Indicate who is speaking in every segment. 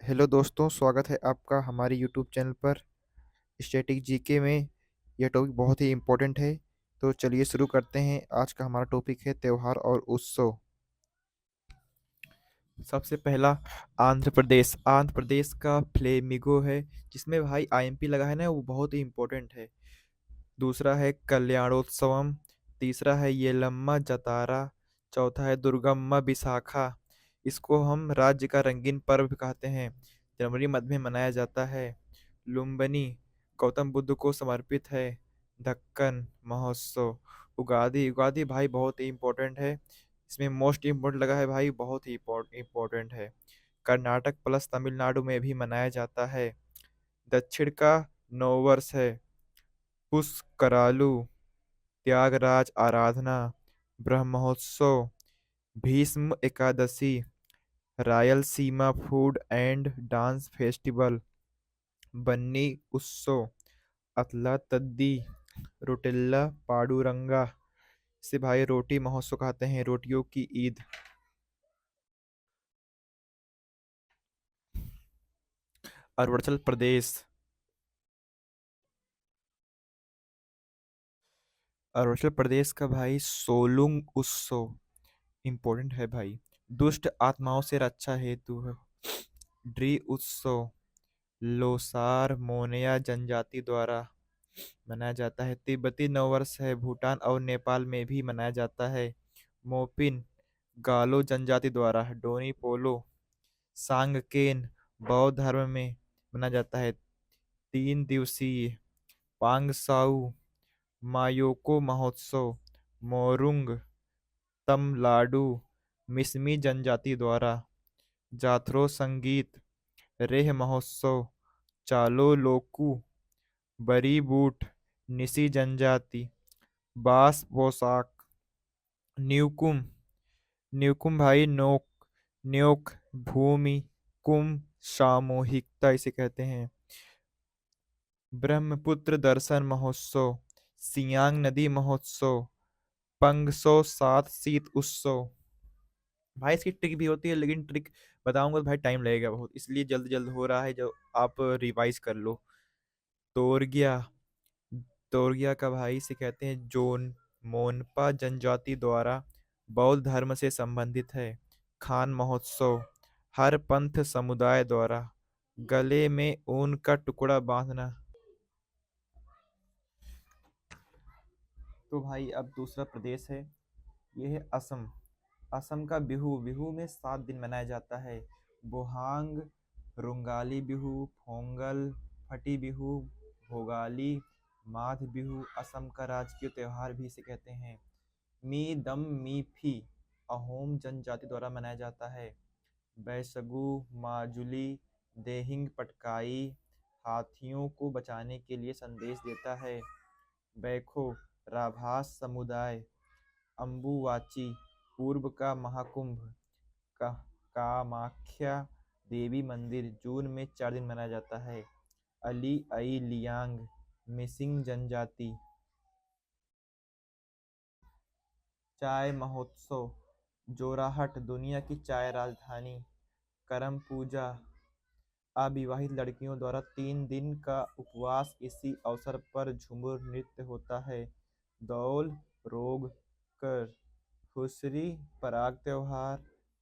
Speaker 1: Hello दोस्तों, स्वागत है आपका हमारे यूट्यूब चैनल पर। स्टैटिक जीके में यह टॉपिक बहुत ही इम्पोर्टेंट है। तो चलिए शुरू करते हैं। आज का हमारा टॉपिक है त्योहार और उत्सव। सबसे पहला, आंध्र प्रदेश का फ्लेमिगो है, जिसमें भाई आईएमपी लगा है ना, वो बहुत ही इम्पोर्टेंट है। दूसरा है कल्याणोत्सवम। तीसरा है येलम्मा जतारा। चौथा है दुर्गम्मा विशाखा। इसको हम राज्य का रंगीन पर्व भी कहते हैं। जनवरी मध्य में मनाया जाता है। लुम्बनी गौतम बुद्ध को समर्पित है। दक्कन महोत्सव। उगादि उगादि भाई बहुत ही इम्पोर्टेंट है। इसमें मोस्ट इम्पोर्टेंट लगा है भाई, बहुत ही इम्पोर्टेंट है। कर्नाटक प्लस तमिलनाडु में भी मनाया जाता है। दक्षिण का नववर्ष है Pushkaralu. Tyagaraja Aradhana. Brahmotsav. Bhishma Ekadashi. Rayalaseema food and dance festival. Banni Utsav. Atla तद्दी। रोटेला पाडुरंगा। इसे भाई रोटी महोत्सव कहते हैं, रोटियों की ईद। अरुणाचल प्रदेश। अरुणाचल प्रदेश का भाई सोलुंग उत्सव इम्पोर्टेंट है भाई। दुष्ट आत्माओं से रक्षा हेतु है। ड्री उत्सव। लोसार मोनिया जनजाति द्वारा मनाया जाता है। तिब्बती नववर्ष है, भूटान और नेपाल में भी मनाया जाता है। मोपिन गालो जनजाति द्वारा। डोनी पोलो सांगकेन बौद्ध धर्म में मनाया जाता है। 3 दिवसीय पांगसाऊ मायोको महोत्सव। मोरुंग तमलाडू मिसमी जनजाति द्वारा। जाथरो संगीत। रेह महोत्सव। चालो लोकू बरी बूट निसी जनजाति। बास पोशाक। न्यूकुम न्यूकुम भाई नोक न्योक भूमि कुम सामूहिकता इसे कहते हैं। ब्रह्मपुत्र दर्शन महोत्सव। सियांग नदी महोत्सव। पंगसो सात शीत उत्सव। भाई इसकी ट्रिक भी होती है, लेकिन ट्रिक बताऊंगा तो भाई टाइम लगेगा बहुत, इसलिए जल्द जल्द हो रहा है, जो आप रिवाइज कर लो। तोरगिया तोरगिया का भाई से कहते हैं जोन मोनपा जनजाति द्वारा बौद्ध धर्म से संबंधित है। खान महोत्सव। हर पंथ समुदाय द्वारा गले में ऊन का टुकड़ा बांधना। तो भाई अब दूसरा प्रदेश है, ये है असम। असम का बिहू बिहू में 7 दिन मनाया जाता है। बोहांग रुंगाली बिहू, पोंगल, फटी बिहू, भोगाली, माघ बिहू असम का राजकीय त्योहार भी इसे कहते हैं। मी दम मी फी अहोम जनजाति द्वारा मनाया जाता है। बैसगु माजुली देहिंग पटकाई हाथियों को बचाने के लिए संदेश देता है। बैखो राभास समुदाय। अम्बुवाची पूर्व का महाकुंभ। का कामाख्या देवी मंदिर जून में 4 दिन मनाया जाता है। अली आई लियांग मिसिंग जनजाति। चाय महोत्सव। जोराहट दुनिया की चाय राजधानी। करम पूजा अविवाहित लड़कियों द्वारा 3 दिन का उपवास, इसी अवसर पर झूमर नृत्य होता है। दौल रोग कर हुसरी पराग त्योहार।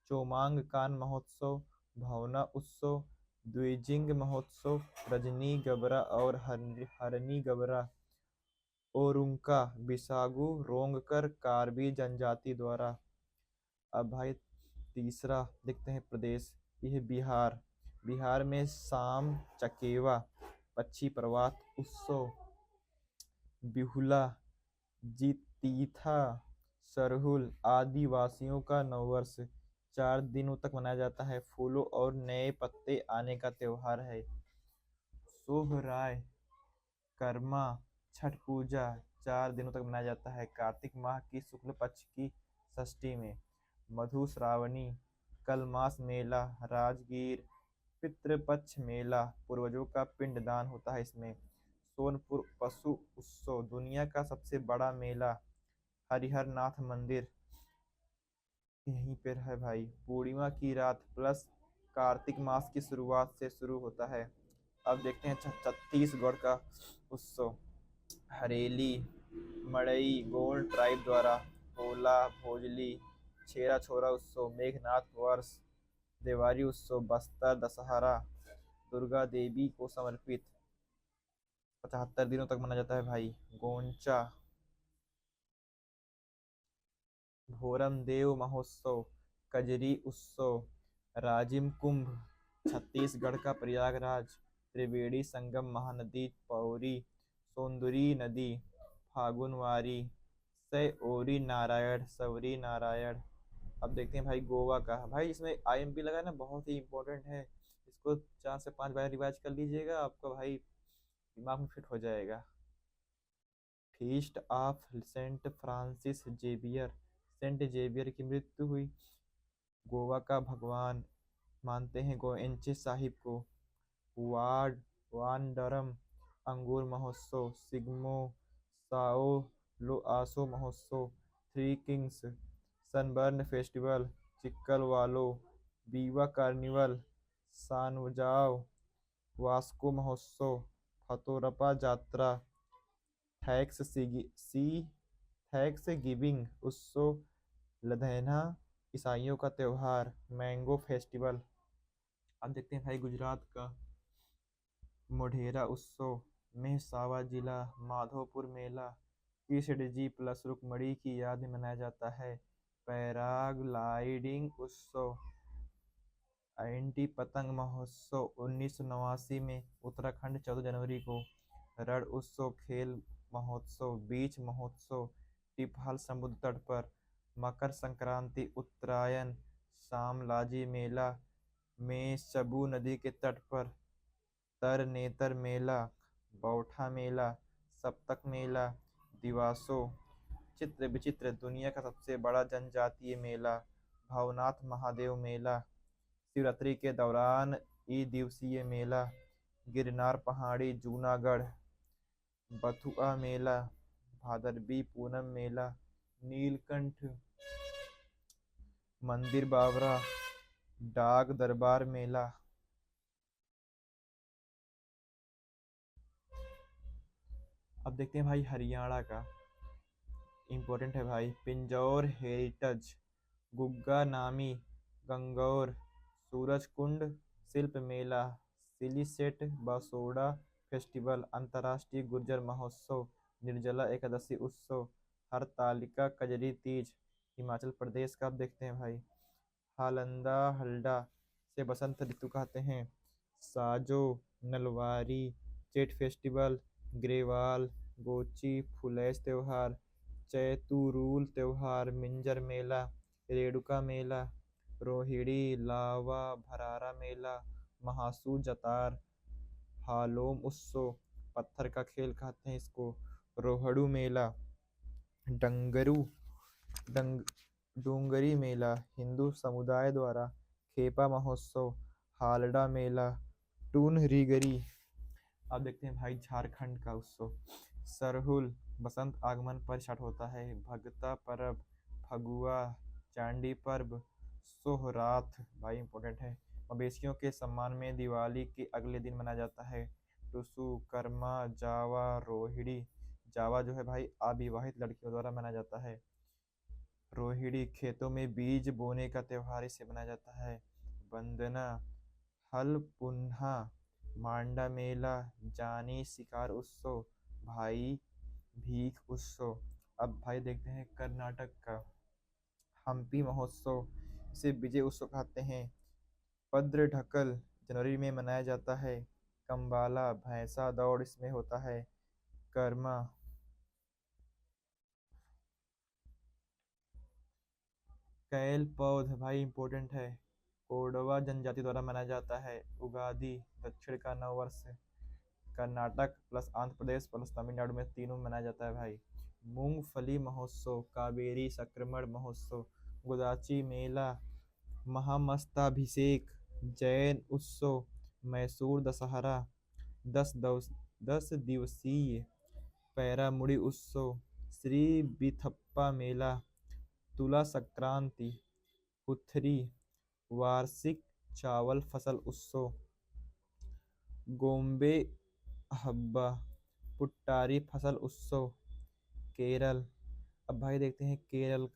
Speaker 1: चोमांग कान महोत्सव। भावना उत्सव। द्विजिंग महोत्सव। रजनी गबरा और हरनी गबरा। ओरुंका बिसागु रोंगकर कार्बी जनजाति द्वारा। अब भाई तीसरा देखते हैं प्रदेश, यह है बिहार। बिहार में शाम चकेवा पक्षी प्रवात उत्सव। बिहुला जितीथा सरहुल आदिवासियों का नववर्ष 4 दिनों तक मनाया जाता है। फूलों और नए पत्ते आने का त्योहार है। सोहराय कर्मा छठ पूजा 4 दिनों तक मनाया जाता है, कार्तिक माह की शुक्ल पक्ष की षष्ठी में। मधु श्रावणी कलमास मेला राजगीर पितृपक्ष मेला, पूर्वजों का पिंडदान होता है इसमें। सोनपुर पशु उत्सव दुनिया का सबसे बड़ा मेला। हरिहर नाथ मंदिर यहीं पर है भाई। पूर्णिमा की रात प्लस कार्तिक मास की शुरुआत से शुरू होता है। अब देखते हैं छत्तीसगढ़ का उत्सव। हरेली मड़ई गोंड ट्राइब द्वारा होला भोजली छेरा छोरा उत्सव मेघनाथ वर्ष देवारी उत्सव बस्तर दशहरा दुर्गा देवी को समर्पित 75 दिनों तक मनाया जाता है भाई। गोंचा भोरम देव महोत्सव कजरी उत्सव राजिम कुंभ छत्तीसगढ़ का प्रयागराज त्रिवेणी संगम महानदी पौरी सोंदुरी नदी फागुनवारी सौरी नारायण सवरी नारायण। अब देखते हैं भाई गोवा का। भाई इसमें आईएमपी लगा है ना, बहुत ही इंपॉर्टेंट है। इसको 4 से 5 बार रिवाइज कर लीजिएगा, आपका भाई दिमाग में फिट हो जाएगा। Feast of Saint Francis Xavier Saint Xavier की मृत्यु हुई। गोवा का भगवान मानते हैं गोएंचे साहिब को। वार्ड वानडरम अंगूर महोत्सव सिग्मो साओ लोआसो महोत्सव थ्री किंग्स सनबर्न फेस्टिवल चिक्कल वालो बीवा कार्निवल सानजाव वास्को महोत्सव फतोरपा जात्रा थैक्स सी थैक्स गिविंग उत्सव लधैना ईसाइयों का त्योहार मैंगो फेस्टिवल। अब देखते हैं भाई गुजरात का। मोढेरा उत्सव मेहसावा जिला माधोपुर मेला कृष्ण प्लस रुक्मणी की याद में मनाया जाता है। पैराग्लाइडिंग उत्सव एंटी पतंग महोत्सव 1989 में उत्तराखंड 14 जनवरी को। रण उत्सव खेल महोत्सव बीच महोत्सव टिपहाल समुद्र तट पर। मकर संक्रांति उत्तरायण शामलाजी मेला में सबू नदी के तट पर। तरनेतर मेला बौठा मेला सप्तक मेला दिवासो चित्र विचित्र दुनिया का सबसे बड़ा जनजातीय मेला भवनाथ महादेव मेला। शिवरात्रि के दौरान दिवसीय मेला गिरनार पहाड़ी जूनागढ़। बथुआ मेला भादरवी पूनम मेला नीलकंठ मंदिर बावरा डाक दरबार मेला। अब देखते हैं भाई हरियाणा का। इम्पोर्टेंट है भाई पिंजौर हेरिटेज गुग्गा नामी गंगौर सूरज कुंड शिल्प मेला सिलीसेट बासोड़ा फेस्टिवल अंतर्राष्ट्रीय गुर्जर महोत्सव निर्जला एकादशी उत्सव हरतालिका कजरी तीज हिमाचल प्रदेश का। अब देखते हैं भाई हालंदा हल्डा से बसंत ऋतु कहते हैं। साजो नलवारी चेट फेस्टिवल ग्रेवाल गोची फुलैच त्योहार चैतुरूल त्योहार मिंजर मेला रेणुका मेला रोहिणी लावा भरारा मेला महासू जतार हालोम उत्सव पत्थर का खेल कहते हैं इसको। रोहड़ू मेला डंगरू डंग डूंगरी मेला हिंदू समुदाय द्वारा। खेपा महोत्सव हालडा मेला टूनरीगरी। अब देखते हैं भाई झारखंड का उत्सव। सरहुल बसंत आगमन पर स्टार्ट होता है। भगता पर्व फगुआ चांडी पर्व सोहरात भाई इंपॉर्टेंट है। मवेशियों के सम्मान में दिवाली के अगले दिन मनाया जाता है। टुसु कर्मा जावा रोहिणी जावा जो है भाई अविवाहित लड़कियों द्वारा मनाया जाता है। रोहिणी खेतों में बीज बोने का त्योहार इसे मनाया जाता है। वंदना हल पुन्हा मांडा मेला जानी शिकार उत्सव भाई भीख उत्सव। अब भाई देखते हैं कर्नाटक का। हम्पी महोत्सव इसे विजय उत्सव कहते हैं। पद्र ढकल जनवरी में मनाया जाता है। कंबाला भैंसा दौड़ इसमें होता है। कर्मा कैल पौध भाई इंपॉर्टेंट है। कोडवा जनजाति द्वारा मनाया जाता है। उगादि दक्षिण का नववर्ष कर्नाटक प्लस आंध्र प्रदेश प्लस तमिलनाडु में तीनों मनाया जाता है भाई। मूंगफली महोत्सव कावेरी संक्रमण महोत्सव गोदाची मेला महामस्ताभिषेक जैन उत्सव मैसूर दशहरा 10 दिवसीय पैरामुड़ी उत्सव श्री बिथप्पा मेला तुला संक्रांति पुथरी वार्षिक चावल फसल उत्सव। गोम्बे हब्बा पुट्टारी फसल उत्सव केरल। अब भाई देखते हैं केरल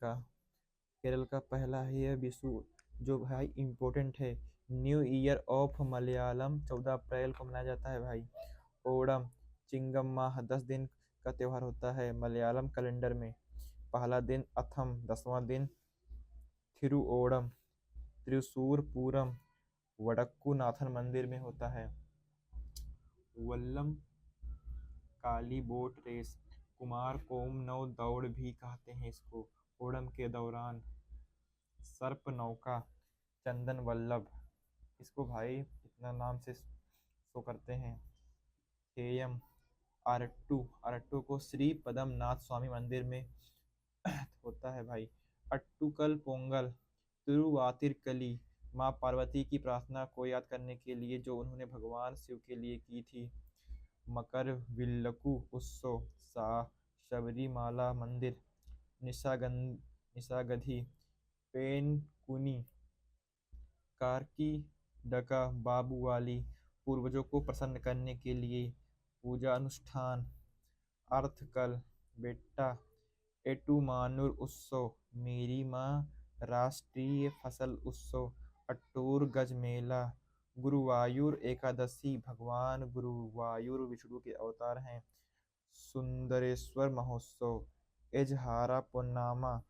Speaker 1: का पहला है विशु, जो भाई इम्पोर्टेंट है। न्यू ईयर ऑफ मलयालम 14 अप्रैल को मनाया जाता है भाई। ओणम चिंगम्मा 10 दिन का त्योहार होता है मलयालम कैलेंडर में। पहला दिन अथम, 10वां दिन थिरुओणम। त्रिशूर पूरम वडक्कू नाथन मंदिर में होता है। वल्लम काली बोट रेस, कुमार कोम नौ दौड़ भी कहते हैं इसको। ओणम के दौरान सर्प नौका चंदन वल्लभ, इसको भाई इतना नाम से शो करते हैं। थेयम अरट्टू, अरट्टू को श्री पद्मनाथ स्वामी मंदिर में होता है भाई। अट्टुकल पोंगल तिरुवातिरकली, माँ पार्वती की प्रार्थना को याद करने के लिए जो उन्होंने भगवान शिव के लिए की थी। मकर विल्लकू उत्सव सा शबरीमाला मंदिर। निशागंधी पेनकुनी कार्की डका बाबूवाली, पूर्वजों को प्रसन्न करने के लिए पूजा अनुष्ठान। अर्थकल बेट्टा एटुमानुर उत्सव मेरी माँ, राष्ट्रीय फसल उत्सव। अट्टूर गज मेला। गुरुवायूर एकादशी, भगवान गुरुवायूर विष्णु के अवतार हैं। सुंदरेश्वर महोत्सव। एजहारा पुन्नामा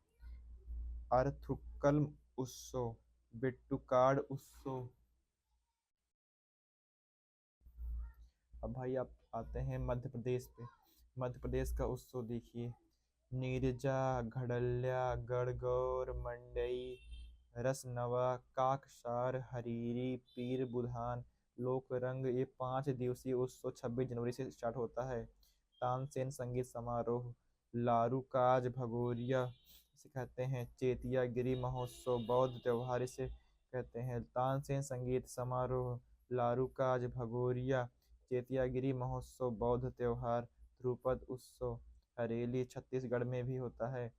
Speaker 1: अरथुक्कल उत्सव। बेट्टुकाड उत्सव। अब भाई आप आते हैं मध्य प्रदेश पे। मध्य प्रदेश का उत्सव देखिए। नीरजा घड़ल्या गणगौर मंडई रसनवा काकसार हरीरी पीर बुधान लोक रंग, ये 5 दिवसीय उत्सव 26 जनवरी से स्टार्ट होता है। तानसेन संगीत समारोह। लारूकाज भगोरिया इसे कहते हैं। चेतिया गिरी महोत्सव बौद्ध त्योहार इसे कहते हैं। तानसेन संगीत समारोह, लारूकाज भगोरिया, चेतियागिरी महोत्सव बौद्ध त्योहार। ध्रुपद उत्सव हरेली छत्तीसगढ़ में भी होता है।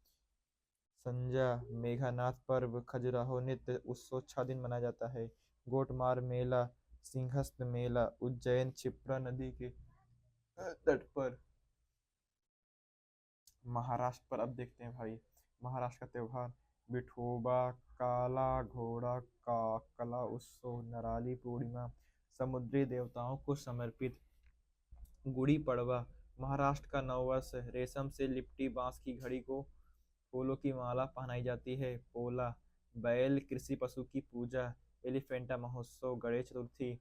Speaker 1: संजा मेघानाथ पर्व खजुराहो नृत्य उत्सव 6 दिन मनाया जाता है। गोटमार मेला सिंहस्थ मेला उज्जैन क्षिप्रा नदी के तट पर। महाराष्ट्र पर अब देखते हैं भाई। महाराष्ट्र का त्योहार विठोबा काला घोड़ा का कला उत्सव नराली पूर्णिमा, समुद्री देवताओं को समर्पित। गुड़ी पड़वा महाराष्ट्र का नववर्ष, रेशम से लिपटी बांस की घड़ी को फूलों की माला पहनाई जाती है। पोला बैल कृषि पशु की पूजा। एलिफेंटा महोत्सव गणेश चतुर्थी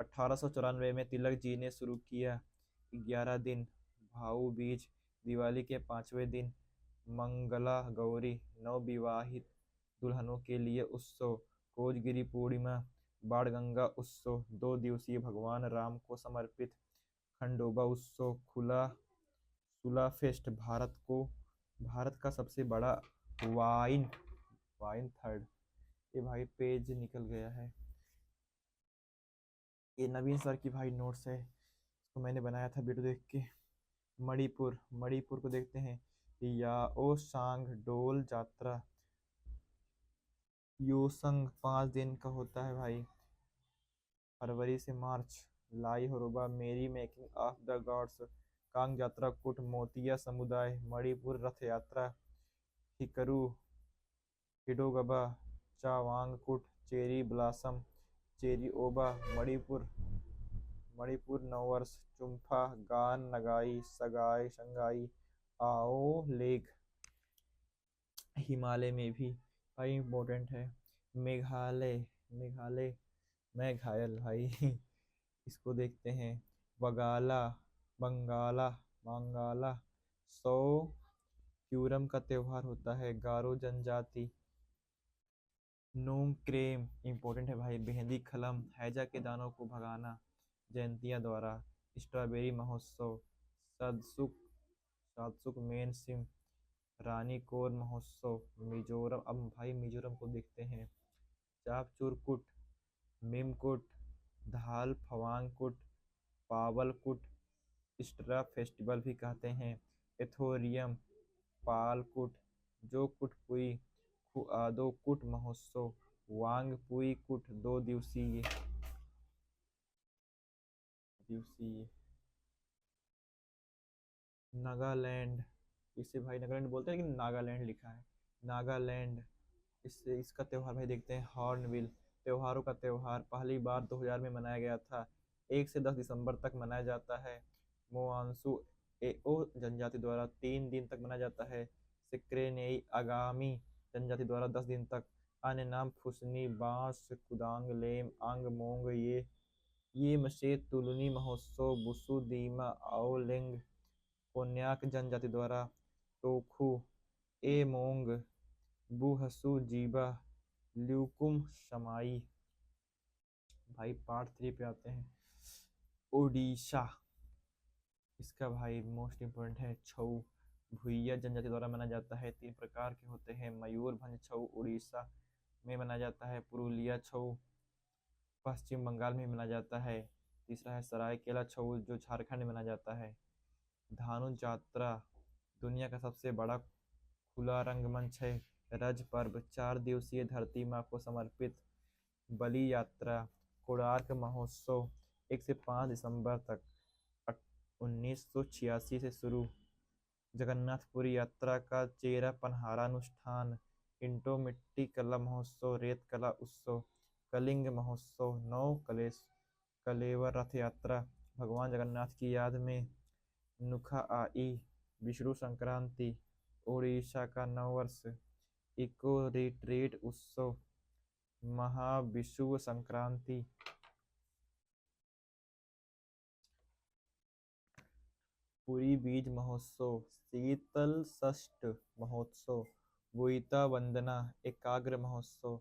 Speaker 1: 1894 में तिलक जी ने शुरू किया। 11 दिन भाऊ बीज दिवाली के 5वें दिन। मंगला गौरी नवविवाहित दुल्हनों के लिए उत्सव। कोजगिरी पूर्णिमा बाणगंगा उत्सव 2 दिवसीय भगवान राम को समर्पित। खंडोबा उत्सव खुला सुला फेस्ट भारत का सबसे बड़ा वाइन वाइन थर्ड। ये भाई पेज निकल गया है। ये नवीन सर की भाई नोट्स है, इसको मैंने बनाया था वीडियो देख के। मणिपुर को देखते हैं। याओ सांग डोल जात्रा योसंग 5 दिन का होता है भाई, फरवरी से मार्च। लाई होरुबा मेरी making of the gods. Kang यात्रा कुट मोतिया समुदाय Manipur Rath Yatra. Heikru Hidongba Chavangkut cherry blossom cherry ओबा मणिपुर नववर्ष। चुम्फा गान नगाई सगाई शंगाई आओ लेक हिमालय में भी भाई इम्पोर्टेंट है। मेघालय मैं घायल भाई इसको देखते हैं। वगाला बंगाला सौ प्यूरम का त्योहार होता है। गारो जनजाति। नूम क्रेम इम्पोर्टेंट है भाई। मेहंदी खलम हैजा के दानों को भगाना जयंतियां द्वारा। स्ट्रॉबेरी महोत्सव। सदसुक सातसुक मेन सिम रानीकोर महोत्सव मिजोरम। अब भाई मिजोरम को देखते हैं। चापचूरकुट मिमकुट धाल फवांगकुट पावलकुट स्ट्रा फेस्टिवल भी कहते हैं। एथोरियम पालकुट जो कुटपुई खुआदो कुट महोत्सव। वांगपुई कुट 2 दिवसीय। नागालैंड, इसे भाई नागालैंड बोलते हैं लेकिन नागालैंड लिखा है। नागालैंड, इससे इसका त्योहार भाई देखते हैं। हॉर्नबिल, त्योहारों का त्योहार पहली बार 2000 में मनाया गया था। 1 से 10 दिसंबर तक मनाया जाता है। मोआंसू एओ जनजाति द्वारा 3 दिन तक मनाया जाता है। सिक्रेनेई आगामी जनजाति द्वारा 10 दिन तक। अन्य नाम फुसनी, बांस, कुदांग, लेम, आंग, मोंग, ये मशे, तुलुनी महोत्सव, बुसु, दीमा, आओलेंग। कोन्याक जनजाति द्वारा तोखु, एमोंग, बुहसु, जीबा, ल्यूकुम, शमाई। भाई पार्ट 3 पे आते हैं। ओडिशा, इसका भाई मोस्ट इम्पोर्टेंट है छऊ। भुइया जनजाति द्वारा मनाया जाता है। 3 प्रकार के होते हैं। मयूरभंज छऊ उड़ीसा में मनाया जाता है। पुरुलिया छऊ पश्चिम बंगाल में मनाया जाता है। तीसरा है सरायकेला छऊ जो झारखंड में मनाया जाता है। धानु यात्रा, दुनिया का सबसे बड़ा खुला रंगमंच है। रज पर्व, 4 दिवसीय धरती माँ को समर्पित। बलि यात्रा, कोणार्क महोत्सव 1 से 5 दिसंबर तक 1986 से शुरू। जगन्नाथपुरी यात्रा का चेरा पनहारा अनुष्ठान। इंटो मिट्टी कला महोत्सव, रेत कला उत्सव। कलिंग महोत्सव, 9 कलेवर रथ यात्रा भगवान जगन्नाथ की याद में। नुखा आई, विष्णु संक्रांति, उड़ीसा का नववर्ष। इको रिट्रीट उत्सव, महाविषुव संक्रांति। पुरी बीज महोत्सव, शीतल षष्ठ महोत्सव। बोईता वंदना, एकाग्र महोत्सव।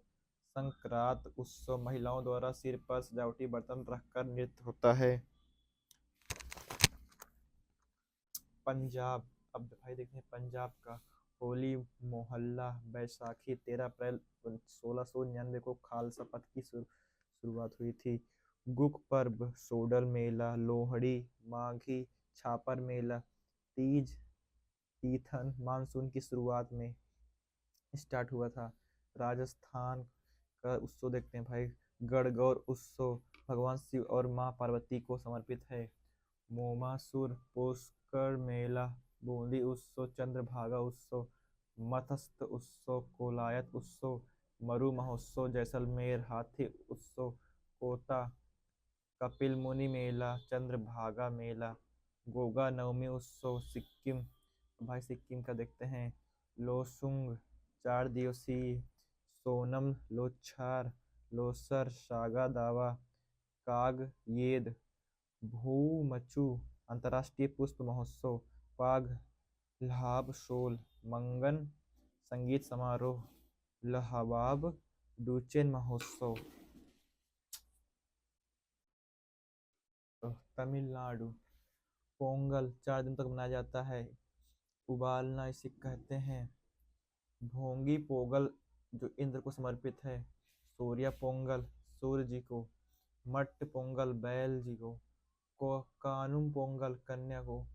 Speaker 1: संक्रांत उत्सव, महिलाओं द्वारा सिर पर सजावटी बर्तन रखकर नृत्य होता है। पंजाब, अब भाई देखते हैं पंजाब का। होली मोहल्ला, बैसाखी 13 अप्रैल 1699 को खालसा पंथ की शुरुआत हुई थी। गुक पर्व, सोडल मेला, लोहड़ी, माघी, छापर मेला, तीज, तीथन मानसून की शुरुआत में स्टार्ट हुआ था। राजस्थान का उत्सव देखते हैं भाई। गणगौर उत्सव भगवान शिव और माँ पार्वती को समर्पित है। मोमासुर, पुष्कर मेला, बूंदी उत्सव, चंद्रभागा उत्सव, मत्स्य उत्सव, कोलायत उत्सव, मरु महोत्सव जैसलमेर, हाथी उत्सव कोटा, कपिल मुनि मेला, चंद्रभागा मेला, गोगा नवमी उत्सव सिक्किम। भाई सिक्किम का देखते हैं। लोसुंग 4 दिवसीय। सोनम, लोच्छार, लोसर, सागा दावा, काग येद, भूमचू अंतर्राष्ट्रीय पुष्प महोत्सव। पाग, लहाब शोल, मंगन संगीत समारोह, लहाबाब डुचेन महोत्सव। तमिलनाडु, पोंगल 4 दिन तक मनाया जाता है। उबालना इसे कहते हैं। भोंगी पोंगल जो इंद्र को समर्पित है। सूर्य पोंगल सूर्य जी को। मट्ट पोंगल बैल जी को कानुम पोंगल कन्या को।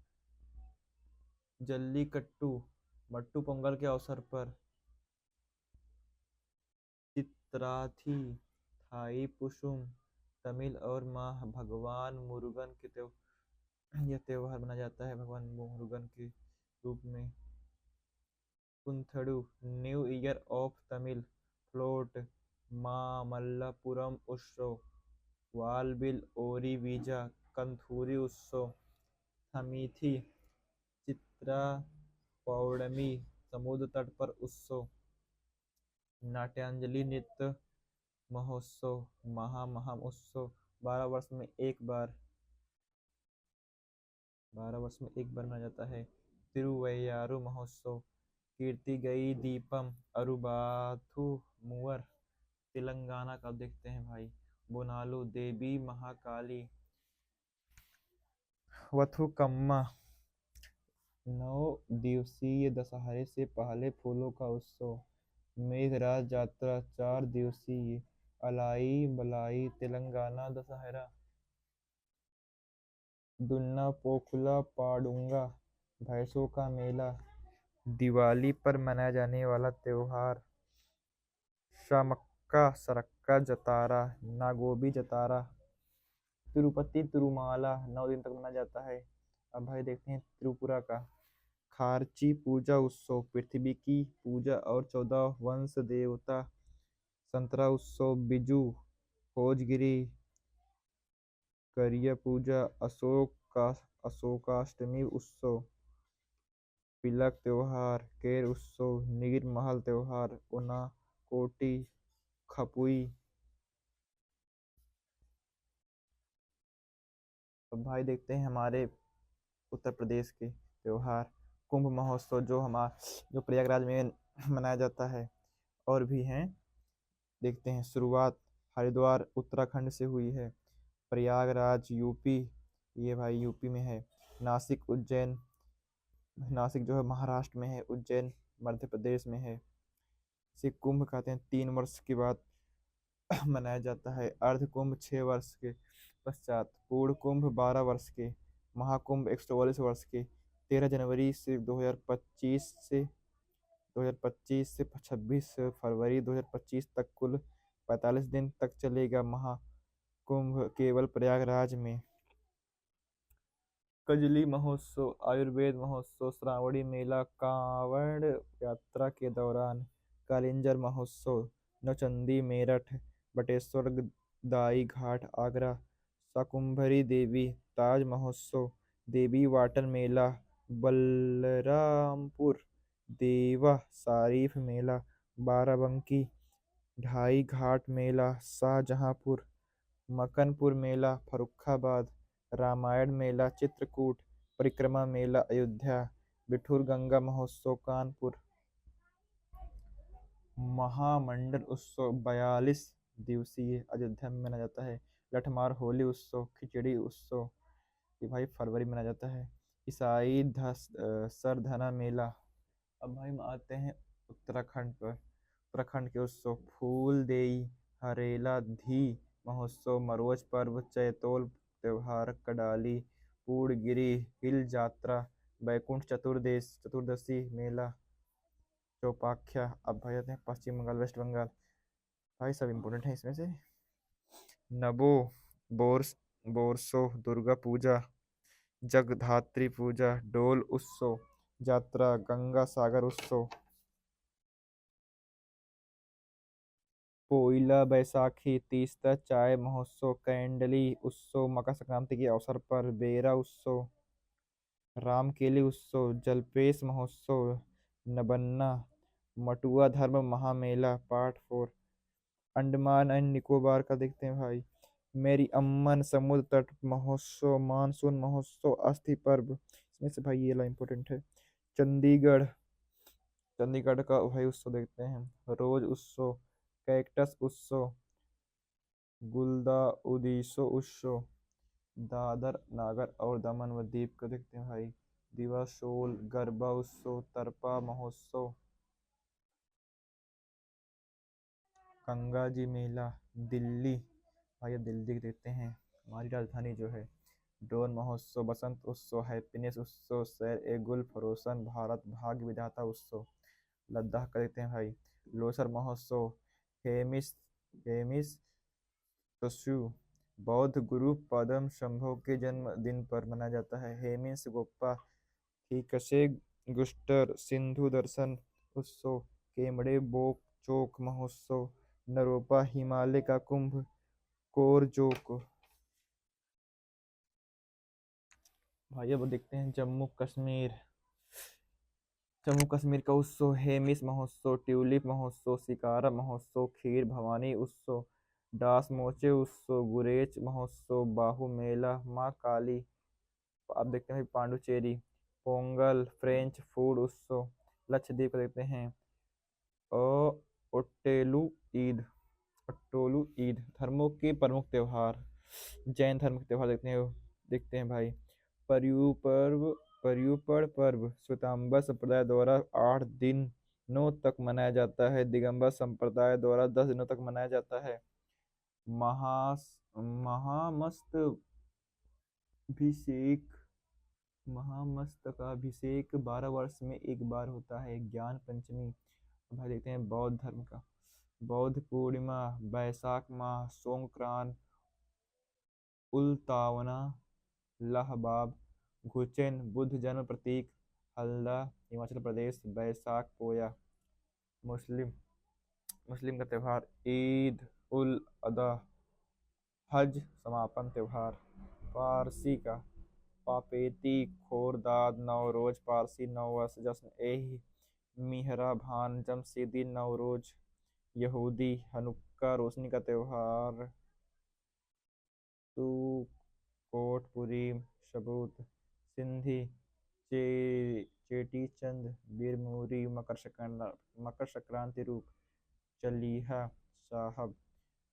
Speaker 1: जल्लीकट्टू मट्टू पोंगल के अवसर पर। चित्राथी थाई पुसुम तमिल और माह भगवान मुरुगन के यह त्योहार मनाया जाता है भगवान मुरुगन के रूप में। कुंथड़ू, new year of Tamil float, Mamallapuram Utsav. वालबिल, ओरी वीजा, कंथूरी उत्सव। थमीथी, चित्रा पौर्णमी, समुद्र तट पर उत्सव। नाट्यांजलि नृत्य महोत्सव, महा उत्सव 12 वर्ष में एक बार मनाया जाता है। तिरुवैयारू महोत्सव। कीर्ति गई दीपम अरुबाथु मुवर, तेलंगाना का देखते हैं भाई। बोनालू, देवी महाकाली। वथुकम्मा 9 दिवसीय दशहरे से पहले फूलों का उत्सव। मेघराज यात्रा 4 दिवसीय। अलाई बलाई तेलंगाना दशहरा। दुन्ना पोखला पाडुंगा, भैंसों का मेला, दिवाली पर मनाया जाने वाला त्योहार। शामक्का सरक्का सरक्का जतारा, नागोबी जतारा, तिरुपति तिरुमाला 9 दिन तक मनाया जाता है। अब भाई देखते हैं त्रिपुरा का। खार्ची पूजा उत्सव, पृथ्वी की पूजा और 14 वंश देवता। संतरा उत्सव, बिजू, खोजगिरी, करिया पूजा, अशोकाष्टमी उत्सव, पिलक त्योहार, केर उत्सव, नीर महल त्योहार, उनाकोटी, खपुई। अब भाई देखते हैं हमारे उत्तर प्रदेश के त्योहार। कुंभ महोत्सव जो प्रयागराज में मनाया जाता है। और भी हैं, देखते हैं। शुरुआत हरिद्वार उत्तराखंड से हुई है। प्रयागराज यूपी, ये भाई यूपी में है। नासिक उज्जैन, नासिक जो है महाराष्ट्र में है। उज्जैन मध्य प्रदेश में है। इसे कुंभ कहते हैं। 3 वर्ष के बाद मनाया जाता है। अर्ध कुंभ 6 वर्ष के पश्चात, पूर्ण कुंभ 12 वर्ष के, महाकुंभ 144 वर्ष के। 13 जनवरी से 2025 से 26 फरवरी 2025 तक कुल 45 दिन तक चलेगा महाकुंभ केवल प्रयागराज में। कजली महोत्सव, आयुर्वेद महोत्सव, श्रावणी मेला, कांवड़ यात्रा के दौरान। कालिंजर महोत्सव, नौचंदी मेरठ, बटेश्वर दाई घाट आगरा। शाकुंभरी देवी ताज महोत्सव, देवी वाटर मेला, बलरामपुर। देवा शारीफ मेला, बाराबंकी। ढाई घाट मेला, शाहजहांपुर। मकनपुर मेला, फर्रुखाबाद। रामायण मेला, चित्रकूट। परिक्रमा मेला, अयोध्या। बिठूर गंगा महोत्सव, कानपुर। महामंडल उत्सव 42 दिवसीय अयोध्या में मनाया जाता है। लठमार होली उत्सव, खिचड़ी उत्सव, ये भाई फरवरी में मनाया जाता है। ईसाई सरधना मेला। अब भाई हम आते हैं उत्तराखंड पर। उत्तराखंड के उत्सव, फूल देई, हरेला धी महोत्सव, मरोज पर्व, चैतोल त्योहार, कडाली, पूर्णगिरी हिल यात्रा, बैकुंठ चतुर्दशी मेला, चौपाख्या। अब भाई आते हैं पश्चिम बंगाल वेस्ट बंगाल। भाई सब इम्पोर्टेंट है इसमें से। नबो, बोर्स बोरसो दुर्गा पूजा, जगधात्री पूजा, डोल उत्सव, यात्रा, गंगा सागर उत्सव। पोइला बैसाखी, तीस्ता चाय महोत्सव, कैंडली उत्सव, मकर संक्रांति के अवसर पर। बेरा उत्सव, रामकेली उत्सव, जलपेश महोत्सव, नबन्ना। मटुआ धर्म महामेला, पार्ट 4। अंडमान एंड निकोबार का देखते हैं भाई। मेरी अम्मन समुद्र तट महोत्सव, मानसून महोत्सव, अस्थि पर्व। इसमें से भाई ये ला इम्पोर्टेंट है। चंडीगढ़, चंडीगढ़ का भाई उत्सव देखते हैं। रोज उत्सव, कैक्टस उत्सव, गुलदा उदीसो उत्सव। दादर नागर और दमन व दीप का देखते हैं भाई। दिवासोल, गरबा उत्सव, तरपा महोत्सव। गंगा जी मेला, दिल्ली, भाई दिल्ली देखते हैं हमारी राजधानी जो है। ड्रोन महोत्सव, बसंत उत्सव, हैप्पीनेस उत्सव, सैर ए गुल फरोसन, भारत भाग्य विधाता उत्सव। लद्दाख का देखते हैं भाई। लोसर महोत्सव, हेमिस हेमिस तसु, बौद्ध गुरु पदम शंभो के जन्म दिन पर मनाया जाता है। हेमिस गोप्पा, ठीकसे गुस्टर सिंधु दर्शन उत्सव, केमड़े बोक चोक महोत्सव, नरोपा हिमालय का कुंभ, कोरजोक। भाई अब देखते हैं जम्मू कश्मीर। जम्मू कश्मीर का उत्सव, हेमिस महोत्सव, ट्यूलिप महोत्सव, शिकारा महोत्सव, खीर भवानी उत्सव, डास मोचे उत्सव, गुरेज महोत्सव, बाहू मेला, माँ काली। आप देखते हैं पांडुचेरी, पोंगल, फ्रेंच फूड उत्सव। लक्षद्वीप का देखते हैं। अ ओट्टेलू ईद, ओट्टोलू ईद। धर्मों के प्रमुख त्योहार, जैन धर्म के त्योहार देखते हैं भाई। पर्यु पर्युपड़ पर्व श्वेतांबर संप्रदाय द्वारा 8 दिनों तक मनाया जाता है। दिगंबर संप्रदाय द्वारा 10 दिनों तक मनाया जाता है। महा महामस्तभिषेक, महामस्तकाभिषेक 12 वर्ष में एक बार होता है। ज्ञान पंचमी। भाई देखते हैं बौद्ध धर्म का। बौद्ध पूर्णिमा बैसाख माह सोंक्रांत उल्तावना लहबाब घुचेन बुद्ध जन्म प्रतीक हल्दा हिमाचल प्रदेश बैसाख पोया मुस्लिम मुस्लिम का त्यौहार ईद उल अदा हज समापन त्यौहार पारसी का पापेती खोरदाद नवरोज पारसी नववर्ष जश्न ए मिहरा भान जमशेदी नवरोज यहूदी हनुक्का रोशनी का त्यौहार कोट पुरीम सबूत सिंधी चेटी चंद बिरमूरी मकर संक्रांति रूप चलीहा साहब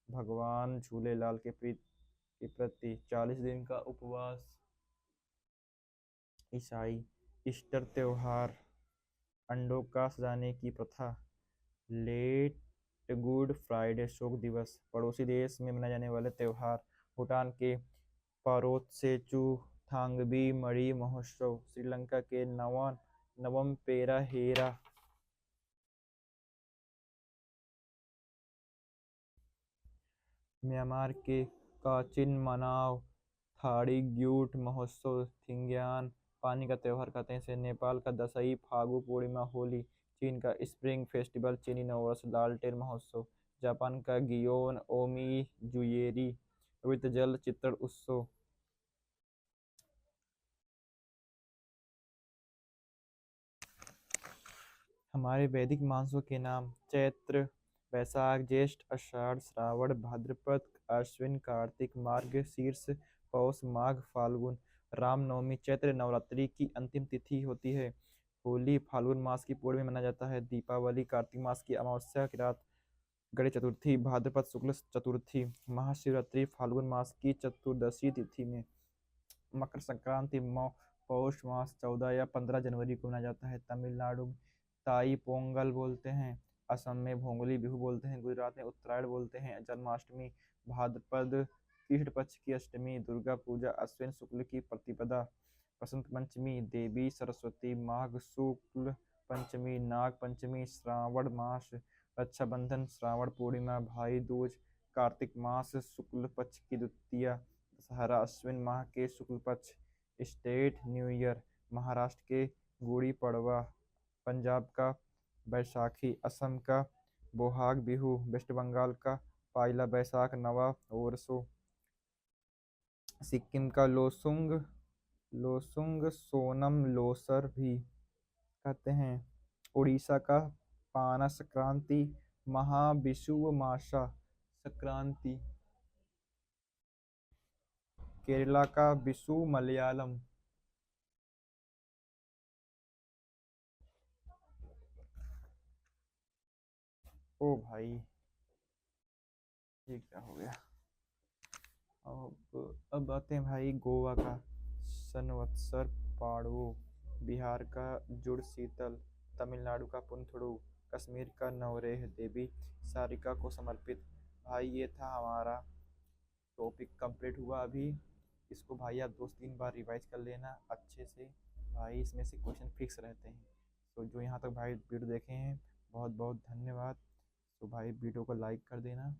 Speaker 1: भगवान झूलेलाल के प्रति 40 दिन का उपवास ईसाई ईस्टर त्योहार अंडों का सजाने की प्रथा लेट गुड फ्राइडे शोक दिवस पड़ोसी देश में मनाए जाने वाले त्योहार भूटान के पारोत्सेचू थांगबी मणि महोत्सव श्रीलंका के नवम पेरा हेरा म्यांमार के काचिन मनाव थाड़ी ग्यूट महोत्सव थिंग्यान पानी का त्योहार कहते हैं इसे नेपाल का दशई फागु पूर्णिमा होली चीन का स्प्रिंग फेस्टिवल चीनी नववर्ष लालटेन महोत्सव जापान का गियोन ओमी जुएरी पवित्र जल चित्रण उत्सव हमारे वैदिक मासों के नाम चैत्र वैशाख ज्येष्ठ आषाढ़ श्रावण भाद्रपद अश्विन कार्तिक मार्गशीर्ष पौष माघ फाल्गुन रामनवमी चैत्र नवरात्रि की अंतिम तिथि होती है। होली फाल्गुन मास की पूर्णिमा मनाया जाता है। दीपावली कार्तिक मास की अमावस्या की रात गणेश चतुर्थी भाद्रपद शुक्ल चतुर्थी महाशिवरात्रि फाल्गुन मास की चतुर्दशी तिथि में मकर संक्रांति पौष मास 14 या 15 जनवरी को मनाया जाता है। तमिलनाडु में ताई पोंगल बोलते हैं, असम में भोंगली बिहू बोलते हैं, गुजरात में उत्तरायण बोलते हैं। जन्माष्टमी भाद्रपद कृष्ण पक्ष की अष्टमी, दुर्गा पूजा अश्विन शुक्ल की प्रतिपदा, बसंत पंचमी देवी सरस्वती, माघ शुक्ल पंचमी, नाग पंचमी श्रावण मास, रक्षाबंधन श्रावण पूर्णिमा, भाई दूज कार्तिक मास शुक्ल पक्ष की द्वितीया, दशहरा अश्विन माह के शुक्ल पक्ष, स्टेट न्यू ईयर महाराष्ट्र के गुड़ी पड़वा, पंजाब का बैसाखी, असम का बोहाग बिहू, वेस्ट बंगाल का पाइला बैसाख नवा ओरसो, सिक्किम का लोसुंग लोसुंग सोनम लोसर भी कहते हैं, उड़ीसा का पाना संक्रांति, महाविषुव मासा संक्रांति, केरला का विषु मलयालम। ओ भाई ये क्या हो गया। अब आते हैं भाई गोवा का संवत्सर पाड़वो, बिहार का जुड़ शीतल, तमिलनाडु का पुंथड़ू, कश्मीर का नवरेह देवी सारिका को समर्पित। भाई ये था हमारा टॉपिक कंप्लीट हुआ अभी। इसको भाई आप 2-3 बार रिवाइज कर लेना अच्छे से। भाई इसमें से क्वेश्चन फिक्स रहते हैं। तो जो यहाँ तक भाई वीडियो देखे हैं बहुत बहुत धन्यवाद। तो भाई वीडियो को लाइक कर देना।